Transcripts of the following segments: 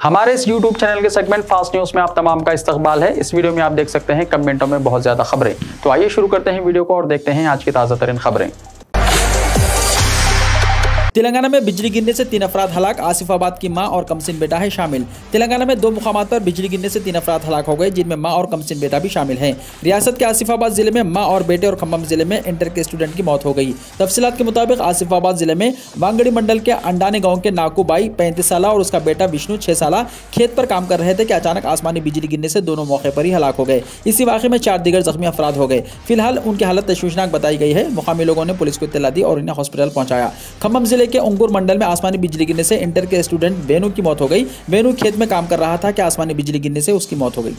हमारे इस YouTube channel के सेगमेंट फास्ट न्यूज में आप तमाम का इस्तकबाल है। इस वीडियो में आप देख सकते हैं कमेंटों में बहुत ज्यादा खबरें। तो आइए शुरू करते हैं वीडियो को और देखते हैं आज की ताज़ा तरीन खबरें। तेलंगाना में बिजली गिरने से 3 अफराद हलाक, आसिफाबाद की मां और कमसिन बेटा है शामिल। तेलंगाना में 2 मुकामात पर बिजली गिरने से 3 अफराद हलाक हो गए, जिनमें मां और कमसिन बेटा भी शामिल हैं। रियासत के आसिफाबाद जिले में मां और बेटे और खम्भम जिले में इंटर के स्टूडेंट की मौत हो गई। तफसीलात के मुताबिक आसिफाबाद जिले में वांगड़ी मंडल के अंडाने गाँव के नाकूबाई 35 साल और उसका बेटा विष्णु 6 साल खेत पर काम कर रहे थे कि अचानक आसमानी बिजली गिरने से दोनों मौके पर ही हलाक हो गए। इसी वाक़े में 4 दीगर जख्मी अफराद हो गए। फिलहाल उनकी हालत तशवीशनाक बताई गई है। मुकामी लोगों ने पुलिस को इत्तला दी और इन्हें हॉस्पिटल पहुंचाया। खम्भम जिले के अंगूर मंडल में आसमानी बिजली गिरने से इंटर के स्टूडेंट वेनु की मौत हो गई। वेनु खेत में काम कर रहा था कि आसमानी बिजली गिरने से उसकी मौत हो गई।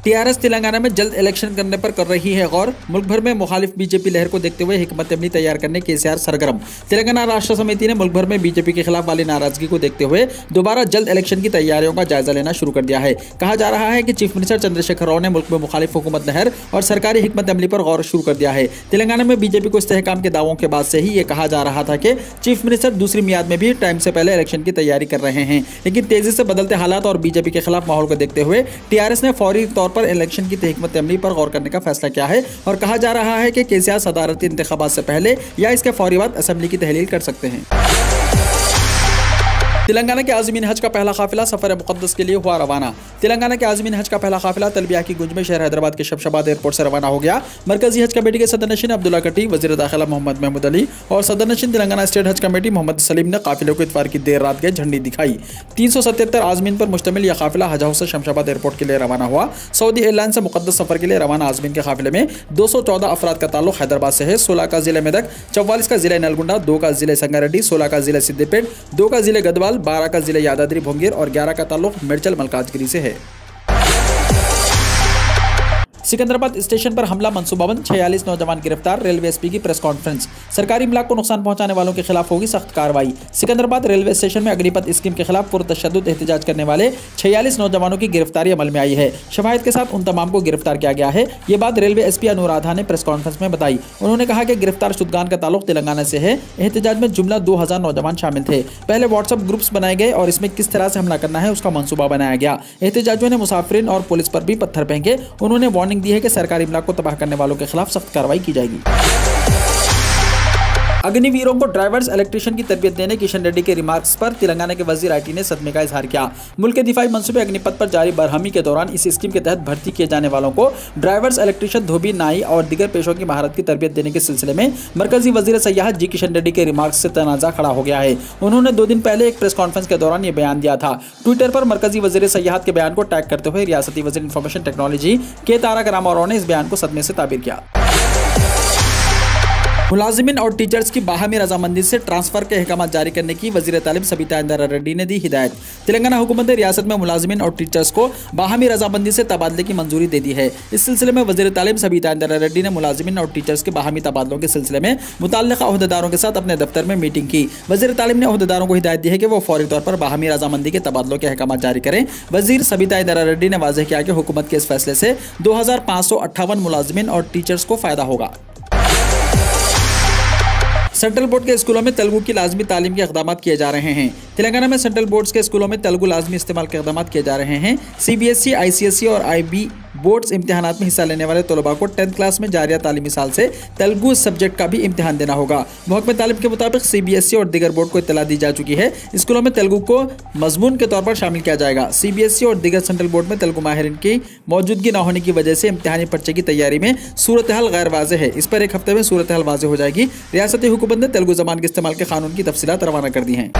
टीआरएस तेलंगाना में जल्द इलेक्शन करने पर कर रही है गौर। मुल्क भर में मुखालिफ बीजेपी लहर को देखते हुए हिकमत अमली तैयार करने केसीआर सरगर्म। तेलंगाना राष्ट्र समिति ने मुल्क भर में बीजेपी के खिलाफ वाली नाराजगी को देखते हुए दोबारा जल्द इलेक्शन की तैयारियों का जायजा लेना शुरू कर दिया है। कहा जा रहा है कि चीफ मिनिस्टर चंद्रशेखर राव ने मुल्क में मुखालिफ हुकूमत लहर और सरकारी हिकमत अमली पर गौर शुरू कर दिया है। तेलंगाना में बीजेपी को इस्तेहकाम के दावों के बाद से ही ये कहा जा रहा था कि चीफ मिनिस्टर दूसरी मियाद में भी टाइम से पहले इलेक्शन की तैयारी कर रहे हैं, लेकिन तेजी से बदलते हालात और बीजेपी के खिलाफ माहौल को देखते हुए टीआरएस ने फौरी तौर पर इलेक्शन की हिकमत अमली पर गौर करने का फैसला किया है और कहा जा रहा है कि केसीआर सदारती इंतखाबात से पहले या इसके फौरी बाद असेंबली की तहलील कर सकते हैं। तेलंगाना के आज़मीन हज का पहला काफिला सफर मुक़द्दस के लिए हुआ रवाना। तेलंगाना के आज़मीन हज का पहला काफिला तलबिया की गुंज में शहर हैदराबाद के शमशाबाद एयरपोर्ट से रवाना हो गया। मरकजी हज कमेटी के सदरनशीन अब्दुल्ला कटी, वज़ीर दाखिला मोहम्मद महमूद अली और सदरनशीन तेलंगाना स्टेट हज कमेटी मोहम्मद सलीम ने काफिले को इतवार की देर रात गए झंडी दिखाई। 377 आज़मीन पर मुश्तमिल यह काफिला हज हाउस से शमशाबाद एयरपोर्ट के लिए रवाना हुआ। सऊदी एयरलाइन से मुक़द्दस सफर के लिए रवाना आज़मीन के काफिले में 214 अफराद का ताल्लुक हैदराबाद से है। 16 का जिले मेदक, 44 का जिले नलगुंडा, 2 का जिले संगारेड्डी, 16 का जिले सिद्दीपेट, 2 का जिले गदवाल, 12 का जिले यादाद्री भोंगीर और 11 का ताल्लुक मिर्चल मलकाजगिरी से है। सिकंदराबाद स्टेशन पर हमला मंसूबाबंद, 46 नौजवान गिरफ्तार। रेलवे एसपी की प्रेस कॉन्फ्रेंस। सरकारी इमलाक को नुकसान पहुंचाने वालों के खिलाफ होगी सख्त कार्रवाई। सिकंदराबाद रेलवे स्टेशन में अग्निपथ स्कीम के खिलाफ पुरतशद्दुद एहतजाज करने वाले 46 नौजवानों की गिरफ्तारी अमल में आई है। शवाहिद के साथ उन तमाम को गिरफ्तार किया गया है। ये बात रेलवे एसपी अनुराधा ने प्रेस कॉन्फ्रेंस में बताई। उन्होंने कहा कि गिरफ्तार शुदगान का ताल्लुक तेलंगाना से है। एहतजाज में जुमला 2000 नौजवान शामिल थे। पहले व्हाट्सएप ग्रुप्स बनाए गए और इसमें किस तरह से हमला करना है उसका मंसूबा बनाया गया। एहतजाजियों ने मुसाफिरीन और पुलिस पर भी पत्थर फेंके। उन्होंने वार्निंग दी है कि सरकारी को तबाह करने वालों के खिलाफ सख्त कार्रवाई की जाएगी। अग्निवीरों को ड्राइवर्स इलेक्ट्रिशियन की तरबियत देने किशन रेड्डी के रिमार्क्स पर तेलंगाना के वजीर आईटी ने सदमे का इजहार किया। मुल्क के दिफाई मंसूबे अग्निपथ पर जारी बरहमी के दौरान इस स्कीम के तहत भर्ती किए जाने वालों को ड्राइवर्स इलेक्ट्रिशियन, धोबी, नाई और दीगर पेशों की महारत की तरबियत देने के सिलसिले में मरकजी वजीर सयाहत जी किशन रेड्डी के रिमार्क्स से तनाजा खड़ा हो गया है। उन्होंने 2 दिन पहले एक प्रेस कॉन्फ्रेंस के दौरान ये बयान दिया था। ट्विटर पर मरकजी वजीर सयाहत के बयान को टैग करते हुए रियासती वजीर इंफॉर्मेशन टेक्नोलॉजी के तारक रामाराव ने इस बयान को सदमे से ताबीर किया। मुलाजिमिन और टीचर्स की बाहमी रजामंदी से ट्रांसफर के अहकाम जारी करने की वजीर तालीम सबिता इंदिरा रेड्डी ने दी हिदायत। तेलंगाना हुकूमत ने रियासत में मुलाजिमिन और टीचर्स को बाहमी रजामंदी से तबादले की मंजूरी दे दी है। इस सिलसिले में वजीर तालीम सबिता इंदिरा रेड्डी ने मुलाजिमिन और टीचर्स के बाहमी तबादलों के सिलसिले में मुतल्लिका ओहदेदारों के साथ अपने दफ्तर में मीटिंग की। वजीर तालीम ने ओहदेदारों को हिदायत दी है कि वो फौरी तौर पर बाहमी रजामंदी के तबादलों के अहकाम जारी करें। वजीर सबिता इंदिरा रेड्डी ने वाज़ेह किया कि हुकूमत के इस फैसले से 2558 मुलाजिमिन और टीचर्स को फायदा होगा। सेंट्रल बोर्ड के स्कूलों में तेलुगु की लाजमी तालीम के इक़दाम किए जा रहे हैं। तेलंगाना में सेंट्रल बोर्ड्स के स्कूलों में तेलुगु लाजमी इस्तेमाल के इक़दाम किए जा रहे हैं। CBSE, ICSE और IB बोर्ड्स इम्तिहानात में हिस्सा लेने वाले तलबा को 10th क्लास में जारिया तालीमी साल से तेलुगु सब्जेक्ट का भी इम्तिहान देना होगा। महकमे तालीम के मुताबिक CBSE और दीगर बोर्ड को इत्तला दी जा चुकी है। स्कूलों में तेलुगु को मजमून के तौर पर शामिल किया जाएगा। CBSE और दीगर सेंट्रल बोर्ड में तेलुगु माहिरीन की मौजूदगी न होने की वजह से इम्तिहानी पर्चे की तैयारी में सूरत हाल गैर वाज़े है। इस पर एक हफ्ते में सूरत हाल वाज़े हो जाएगी। रियासती हुकूमत ने तेलुगु ज़बान के इस्तेमाल के कानून की तफसीलात रवाना कर दी हैं।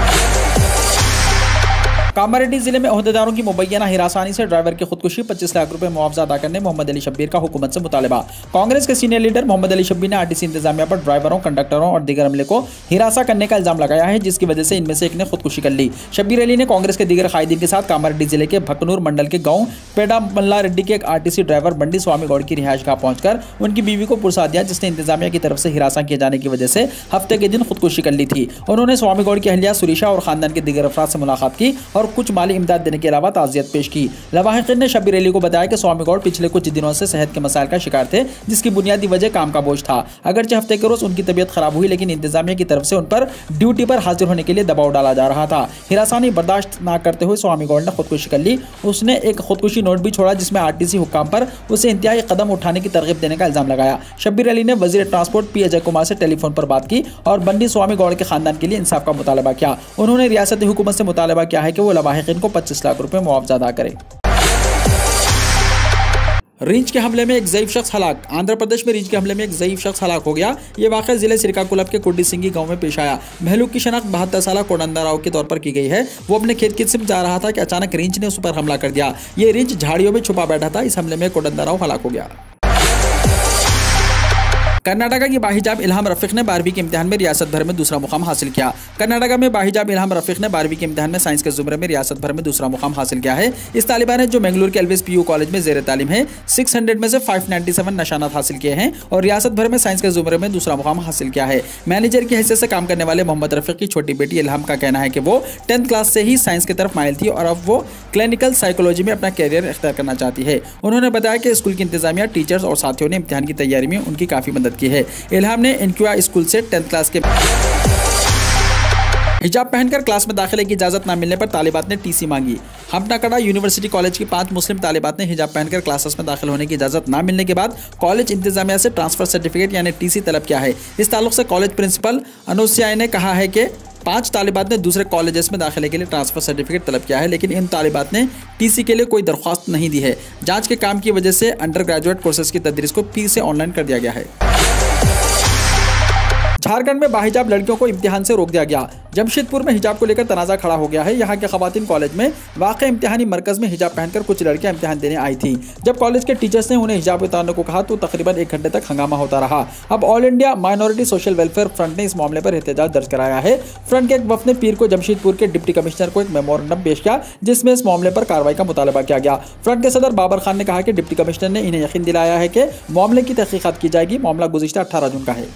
कामारेड्डी जिले में ओहदेदारों की मुबैना हिरासानी से ड्राइवर की खुदकुशी, 25 लाख रुपए मुआवजा अदा करने मोहम्मद अली शब्बीर का हुकूमत से मुतालबा। कांग्रेस के सीनियर लीडर मोहम्मद अली शब्बीर ने आरटीसी इंतजामिया पर ड्राइवरों, कंडक्टरों और दीगर अमले को हिरासा करने का इल्जाम लगाया है, जिसकी वजह से इनमें से एक ने खुदकुशी कर ली। शब्बीर अली ने कांग्रेस के दीगर कायदीन के साथ कामारेड्डी जिले के भकनूर मंडल के गाँव पेडा मल्ला रेड्डी के एक आरटीसी ड्राइवर बंडी स्वामी गौड़ की रिहायशगाह पहुंचकर उनकी बीवी को पुरसा दिया, जिसने इंतजामिया की तरफ से हिरासा किए जाने की वजह से हफ्ते के दिन खुदकुशी कर ली थी। उन्होंने स्वामी गौड़ की अहलिया सुरीशा और खानदान के दीगर अफराद से मुलाकात की और कुछ माली इमदाद देने के अलावा ताज़ियत पेश की। लवाहिकीन ने शब्बीर अली को बताया कि स्वामी गौड़ पिछले कुछ दिनों से सेहत के मसाइल का शिकार थे, जिसकी बुनियादी वजह काम का बोझ था। अगरचे हफ्ते के रोज उनकी तबीयत खराब हुई, लेकिन इंतजामिया की तरफ से उन पर ड्यूटी पर हाजिर होने के लिए दबाव डाला जा रहा था। हिरासानी बर्दाश्त न करते हुए स्वामी गौड़ ने खुदकुशी कर ली। उसने एक खुदकुशी नोट भी छोड़ा, जिसमें आरटीसी हुक्काम पर उसे इंतहाई कदम उठाने की तरगीब देने का इल्जाम लगाया। शब्बीर अली ने वजीर ट्रांसपोर्ट पी अजय कुमार से टेलीफोन पर बात की और बंडी स्वामी गौड़ के खानदान के लिए इंसाफ का मुतालबा किया। उन्होंने रियासती हुकूमत से मुतालबा किया है कि वो लवाहिकीन को 25 लाख रुपए मुआवजा अदा करे। रींच के हमले में एक ज़ईफ शख्स हलाक। आंध्र प्रदेश में रींच के हमले में एक ज़ईफ शख्स हलाक हो गया। ये वाक़या जिले श्रीकाकुलम के कुड्डी सिंगी गांव में पेश आया। महलूक की शनाख्त 72 साला कोडंदा राव के तौर पर की गई है। वो अपने खेत की सिर्फ जा रहा था कि अचानक रींच ने उस पर हमला कर दिया। ये रींच झाड़ियों में छुपा बैठा था। इस हमले में कोडंदा राव हलाक हो गया। कर्नाटका की बाहिजाब इल्हाम रफीक ने 12वीं के इम्तिहान में रियासत भर में दूसरा मुकाम हासिल किया। कर्नाटका में बाहिजाब इल्हाम रफीक ने 12वीं के इम्तिहान में साइंस के ज़ुमरे में रियासत भर में दूसरा मुकाम हासिल किया है। इस तालिबा ने, जो बेंगलुरु के एलविस पीयू कॉलेज में ज़ेर तालीम है, 600 में से 597 नशानात हासिल किए हैं और रियासत भर में साइंस के ज़ुमरे में दूसरा मुकाम हासिल किया है। मैनेजर की हैसियत से काम करने वाले मोहम्मद रफीक की छोटी बेटी इल्हाम का कहना है कि वो 10th क्लास से ही साइंस की तरफ माइल थी और अब वो क्लिनिकल साइकोलॉजी में अपना कैरियर इख्तियार करना चाहती है। उन्होंने बताया कि स्कूल की इंतजामिया, टीचर्स और साथियों ने इम्तिहान की तैयारी में उनकी काफ़ी मदद की है। इल्हाम ने इनक्वा स्कूल से 10th क्लास के हिजाब पहनकर क्लास में दाखिले की इजाजत न मिलने पर तालिबात ने टीसी मांगी। हमटाकड़ा यूनिवर्सिटी कॉलेज की 5 मुस्लिम तालिबात ने हिजाब पहनकर क्लासेस में दाखिल होने की इजाजत न मिलने के बाद कॉलेज इंतजामिया से ट्रांसफर सर्टिफिकेट यानी टीसी तलब किया है। इस ताल्लुक से कॉलेज प्रिंसिपल अनुसिया ने कहा है कि 5 तालिबात ने दूसरे कॉलेजेस में दाखिले के लिए ट्रांसफर सर्टिफिकेट तलब किया है, लेकिन इन तालिबात ने टीसी के लिए कोई दरख्वास्त नहीं दी है। जांच के काम की वजह से अंडर ग्रेजुएट कोर्सेज की तदरीस को फिर से ऑनलाइन कर दिया गया है। झारखंड में बाहिजाब लड़कियों को इम्तिहान से रोक दिया गया। जमशेदपुर में हिजाब को लेकर तनाज़ा खड़ा हो गया है। यहाँ के खवातीन कॉलेज में वाक़ इम्तिहानी मरकज़ में हिजाब पहनकर कुछ लड़कियां इम्तिहान देने आई थीं। जब कॉलेज के टीचर्स ने उन्हें हिजाब उतारने को कहा तो तकरीबन 1 घंटे तक हंगामा होता रहा। अब all India minority social welfare front ने इस मामले पर एहतजाज दर्ज कराया है। फ्रंट के एक वफ़द ने पीर को जमशेदपुर के डिप्टी कमिश्नर को एक मेमोरेंडम पेश किया, जिसमें इस मामले पर कार्रवाई का मुतालबा किया गया। फ्रंट के सदर बाबर खान ने कहा कि डिप्टी कमिश्नर ने इन्हें यकीन दिलाया है कि मामले की तहकीकात की जाएगी। मामला गुज़िश्ता 18 जून का है।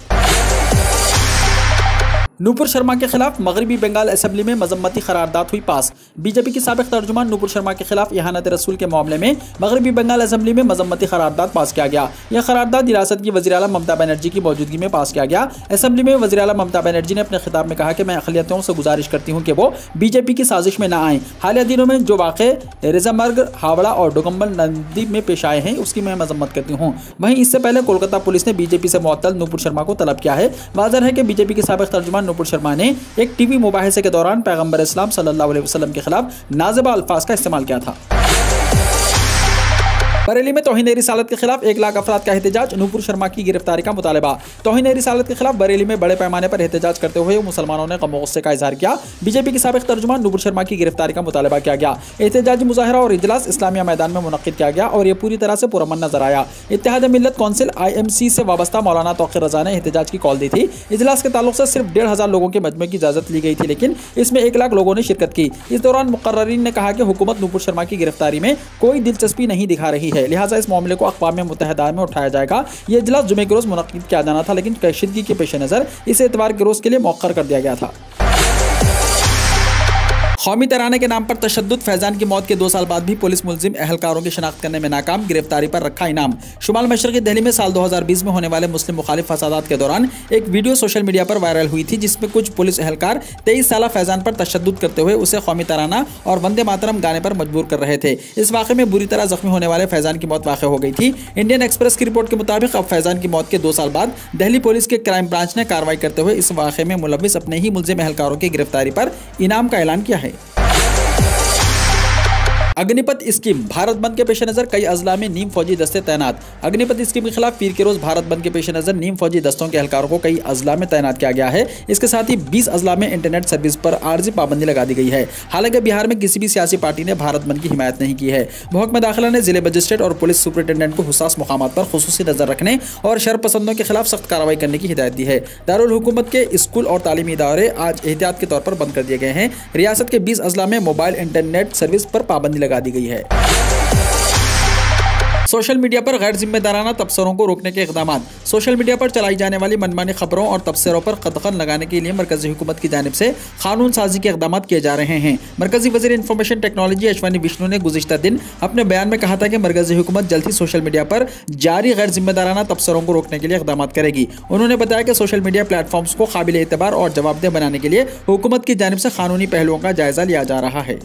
नूपुर शर्मा के खिलाफ मगरबी बंगाल असेंबली में मजम्मती करारदाद हुई पास। बीजेपी की साबिक तर्जुमान नूपुर शर्मा के खिलाफ इहानत रसूल के मामले में मगरबी बंगाल असेंबली में मजम्मती करारदाद पास किया गया। यह करारदाद रियासत की वज़ीर आला ममता बनर्जी की मौजूदगी में पास किया गया। असेंबली में वज़ीर आला ममता बनर्जी ने अपने खिताब में कहा कि मैं अक़लियतों से गुजारिश करती हूँ कि वो बीजेपी की साजिश में न आएँ। हालिया दिनों में जो वाक़े रिजमर्ग, हावड़ा और डोगम्बल नंदी में पेश आए हैं, उसकी मैं मजम्मत करती हूँ। वहीं इससे पहले कोलकाता पुलिस ने बीजेपी से मुअत्तल नूपुर शर्मा को तलब किया है। वाज़ेह है कि बीजेपी के साबिक तर्जुमान नूपुर शर्मा ने एक टीवी मुबाहिसे के दौरान पैगंबर इस्लाम सल्लल्लाहु अलैहि वसल्लम के खिलाफ नाज़िबा अल्फाज का इस्तेमाल किया था। बरेली में तौहीन रिसालत के खिलाफ 1 लाख अफराद का एहतजाज, नूपुर शर्मा की गिरफ्तारी का मुतालबा। तौहीन रिसालत के खिलाफ बरेली में बड़े पैमाने पर एहतजाज करते हुए मुसलमानों ने गम गुस्से का इजहार किया। बीजेपी की साबिक तर्जुमान नूपुर शर्मा की गिरफ्तारी का मुतालबा किया गया। एहतजाजी मुजाहरा और इजलास इस्लामिया मैदान में मुनक्किद किया गया और यह पूरी तरह से पुरअमन नजर आया। इत्तेहाद मिल्लत कौंसिल IMC से वाबस्ता मौलाना तौक़ीर रज़ा ने एहतजाज की कॉल दी थी। इजलास के ताल्लुक से सिर्फ 1500 लोगों के मजमे की इजाजत ली गई थी, लेकिन इसमें 1 लाख लोगों ने शिरकत की। इस दौरान मुक़र्ररीन ने कहा कि हुकूमत नूपुर शर्मा की गिरफ्तारी में कोई दिलचस्पी नहीं दिखा रही है, लिहाजा इस मामले को अक़वाम मुत्तहिदा में उठाया जाएगा। यह इजलास जुमे के रोज मुनक्किद किया जाना था, लेकिन कशीदगी के पेश नज़र इसे इतवार के रोज के लिए मौक़र कर दिया गया था। कौमी तराने के नाम पर तशद्दुद, फैजान की मौत के 2 साल बाद भी पुलिस मुलजिम एहलकारों की शनाख्त करने में नाकाम, गिरफ्तारी पर रखा इनाम। शुमाल मशरक़ी दिल्ली में साल 2020 में होने वाले मुस्लिम मुखालिफ फसादात के दौरान एक वीडियो सोशल मीडिया पर वायरल हुई थी, जिसमें कुछ पुलिस एहलकार 23 साला फैजान पर तशद्दुद करते हुए उसे कौमी तराना और वंदे मातरम गाने पर मजबूर कर रहे थे। इस वाक़े में बुरी तरह जख्मी होने वाले फैजान की मौत वाक़ हो गई थी। इंडियन एक्सप्रेस की रिपोर्ट के मुताबिक अब फैजान की मौत के 2 साल बाद दिल्ली पुलिस के क्राइम ब्रांच ने कार्रवाई करते हुए इस वाक़े में मुलव्विस अपने ही मुलजिम एहलकारों की गिरफ्तारी पर इनाम का ऐलान किया है। अग्निपथ स्कीम, भारत बंद के पेश नज़र कई अजला में नीम फौजी दस्ते तैनात। अग्निपथ स्कीम के खिलाफ पीर के रोज भारत बंद के पेश नज़र नीम फौजी दस्तों के एहलकारों को कई अजला में तैनात किया गया है। इसके साथ ही 20 अजला में इंटरनेट सर्विस पर आर्जी पाबंदी लगा दी गई है। हालांकि बिहार में किसी भी सियासी पार्टी ने भारत बंद की हिमायत नहीं की है। महकमा दाखिला ने जिले मजिस्ट्रेट और पुलिस सुपरिटेंडेंट को हुसास मकामात पर खुसूसी नजर रखने और शरपसंदों के खिलाफ सख्त कार्रवाई करने की हिदायत दी है। दारुल हुकूमत के स्कूल और तालीमी इदारे आज एहतियात के तौर पर बंद कर दिए गए हैं। रियासत के 20 अजला में मोबाइल इंटरनेट सर्विस पर पाबंदी लगा दी गई है। सोशल मीडिया पर गैर जिम्मेदाराना तबसरों को रोकने के इक़दाम। सोशल मीडिया पर चलाई जाने वाली मनमानी खबरों और तबसरों पर कदगन लगाने के लिए मरकजी हुकूमत की जानिब से कानून साजी के इक़दाम किए जा रहे हैं। मरकजी वज़ीर इंफॉर्मेशन टेक्नोलॉजी अश्विनी विष्णु ने गुज़िश्ता दिन अपने बयान में कहा था कि मरकजी हुकूमत जल्द ही सोशल मीडिया पर जारी गैर जिम्मेदाराना तबसरों को रोकने के लिए इक़दाम करेगी। उन्होंने बताया कि सोशल मीडिया प्लेटफॉर्म्स को काबिल एतबार और जवाबदेह बनाने के लिए हुकूमत की जानिब से कानूनी पहलुओं का जायजा लिया जा रहा है।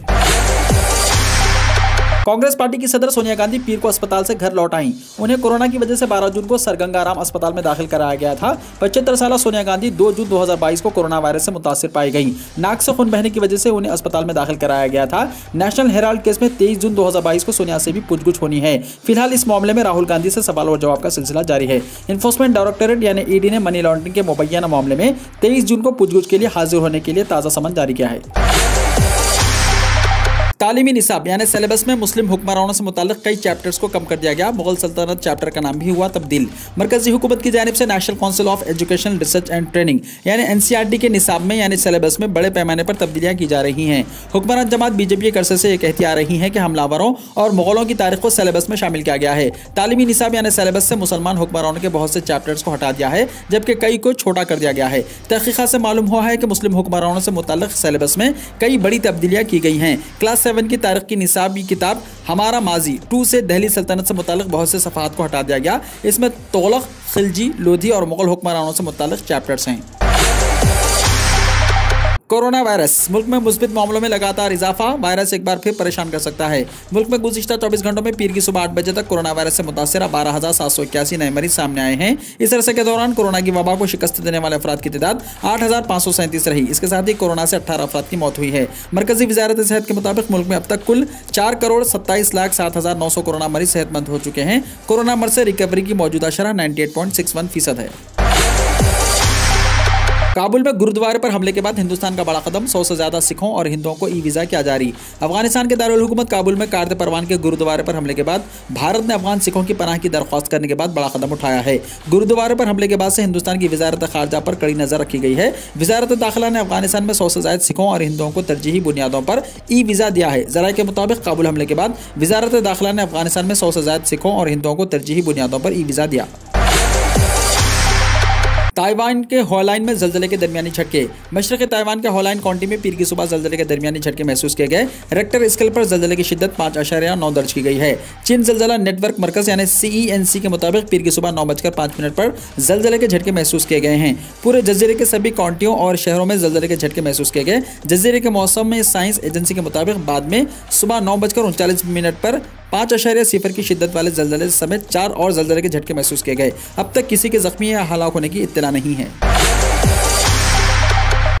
कांग्रेस पार्टी की सदर सोनिया गांधी पीर को अस्पताल से घर लौट आईं। उन्हें कोरोना की वजह से 12 जून को सरगंगाराम अस्पताल में दाखिल कराया गया था। 75 साल सोनिया गांधी 2 जून 2022 को कोरोना वायरस से मुतासिर पाई गई। नाक से खून बहने की वजह से उन्हें अस्पताल में दाखिल कराया गया था। नेशनल हेराल्ड केस में 23 जून 2022 को सोनिया से भी पूछगुछ होनी है। फिलहाल इस मामले में राहुल गांधी से सवाल और जवाब का सिलसिला जारी है। इन्फोर्समेंट डायरेक्टोरेट यानी ईडी ने मनी लॉन्ड्रिंग के मुबैना मामले में 23 जून को पूछगुछ के लिए हाजिर होने के लिए ताज़ा समन जारी किया है। तालीमी निसाब यानी सिलेबस में मुस्लिम हुक्मरानों से मुताल्लिक कई चैप्टर्स को कम कर दिया गया। मुगल सल्तनत चैप्टर का नाम भी हुआ तब्दील। मरकजी हुकूमत की जानिब से national council of education research and training यानी NCERT के निसाब में यानी सिलेबस में बड़े पैमाने पर तब्दीलियाँ की जा रही हैं। हुक्मरान जमात बीजेपी के अरसे से ये कहती आ रही है कि हमलावरों और मुगलों की तारीख को सिलेबस में शामिल किया गया है। तालीमी निसाब यानी सिलेबस से मुसलमान हुक्मरानों के बहुत से चैप्टर्स को हटा दिया है, जबकि कई को छोटा कर दिया गया है। तहकीकात से मालूम हुआ है कि मुस्लिम हुक्मरानों से मुताल्लिक सिलेबस में कई बड़ी तब्दीलियाँ की गई हैं। क्लास 7 की तारीख की निसाबी किताब हमारा माजी 2 से दिल्ली सल्तनत से मुताल्लिक बहुत से सफ़हात को हटा दिया गया। इसमें तोलख, खिलजी, लोधी और मुगल हुक्मरानों से मुताल्लिक चैप्टर्स हैं। कोरोना वायरस मुल्क में मुस्बित मामलों में लगातार इजाफा। वायरस एक बार फिर परेशान कर सकता है। मुल्क में गुज़िश्ता 24 घंटों में पीर की सुबह 8 बजे तक कोरोना वायरस से मुतासिर 12,781 नए मरीज सामने आए हैं। इस अरसे के दौरान कोरोना की वबा को शिकस्त देने वाले अफराद की तादाद 8,537 रही। इसके साथ ही कोरोना से 18 अफराद की मौत हुई है। मरकजी वज़ारत सेहत के मुताबिक मुल्क में अब तक कुल 4,27,07,900 कोरोना मरीज सेहतमंद हो चुके हैं। कोरोना मर्ज से रिकवरी की मौजूदा शरह 98.61% है। काबुल में गुरुद्वारे पर हमले के बाद हिंदुस्तान का बड़ा कदम। 100 से ज्यादा सिखों और हिंदुओं को ई वीज़ा किया जारी। अफगानिस्तान के दारुल हुकूमत काबुल में कारद परवान के गुरुद्वारे पर हमले के बाद भारत ने अफगान सिखों की पनाह की दरख्वास्त करने के बाद बड़ा कदम उठाया है। गुरुद्वारे पर हमले के बाद से हिंदुस्तान की वज़ारत ख़ारजा पर कड़ी नज़र रखी गई है। वज़ारत दाखिला ने अफगानिस्तान में 100 से ज़ायद सिखों और हिंदुओं को तरजीही बुनियादों पर ई वीज़ा दिया है। ज़राए के मुताबिक काबुल हमले के बाद वज़ारत दाखिला ने अफगानिस्तान में 100 से ज़ायद सिखों और हिंदुओं को तरजीही बुनियादों पर ई वीज़ा दिया। ताइवान के होलाइन में जलजले के दरमियानी झटके। मशरक़ी ताइवान के होलाइन काउंटी में पीर की सुबह जलजले के दरमियानी झटके महसूस किए गए। रेक्टर स्केल पर जलजले की शिद्दत 5.9 दर्ज की गई है। चीन जलजला नेटवर्क मरकज़ यानी CENC के मुताबिक पीर की सुबह 9:05 पर जलजले के झटके महसूस किए गए हैं। पूरे जजीरे के सभी काउंटियों और शहरों में जलजले के झटके महसूस किए गए। जजीरे के मौसम में साइंस एजेंसी के मुताबिक बाद में सुबह 9:39 पर 5.0 की शिद्दत वाले जलजले समेत 4 और जलजले के झटके महसूस किए गए। अब तक किसी के जख्मी या हलाक होने की इत्तला नहीं है।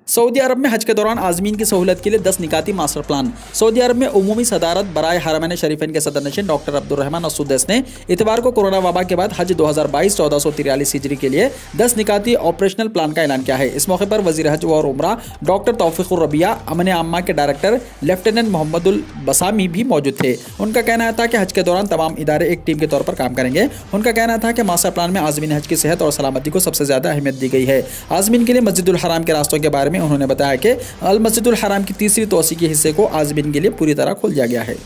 सऊदी अरब में हज के दौरान आज़मीन की सहूलत के लिए 10 निकाती मास्टर प्लान। सऊदी अरब में उमूमी सदारत बराए हरमैन शरीफैन के सदर नशीन डॉक्टर अब्दुर्रहमान अस-सुदैस ने इतवार को कोरोना वबा के बाद हज 2022 1443 हिजरी के लिए 10 निकाती ऑपरेशनल प्लान का ऐलान किया है। इस मौके पर वज़ीर हज और उमरा डॉक्टर तौफीकुर रबिया अमन आम्मा के डायरेक्टर लेफ्टिनेंट मोहम्मदुल बसामी भी मौजूद थे। उनका कहना था कि हज के दौरान तमाम इदारे एक टीम के तौर पर काम करेंगे। उनका कहना था कि मास्टर प्लान में आज़मीन हज की सेहत और सलामती को सबसे ज़्यादा अहमियत दी गई है। आज़मीन के लिए मस्जिदुल हराम के रास्तों के बारे में उन्होंने बताया कि अल मस्जिदुल हराम की तीसरी तोसी के हिस्से को आज़मीन के लिए पूरी तरह खोल दिया गया है।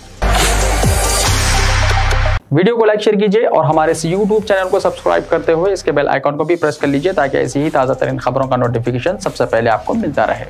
वीडियो को लाइक शेयर कीजिए और हमारे इस YouTube चैनल को सब्सक्राइब करते हुए इसके बेल आइकॉन को भी प्रेस कर लीजिए ताकि ऐसी ही ताज़ा तरीन खबरों का नोटिफिकेशन सबसे पहले आपको मिलता रहे।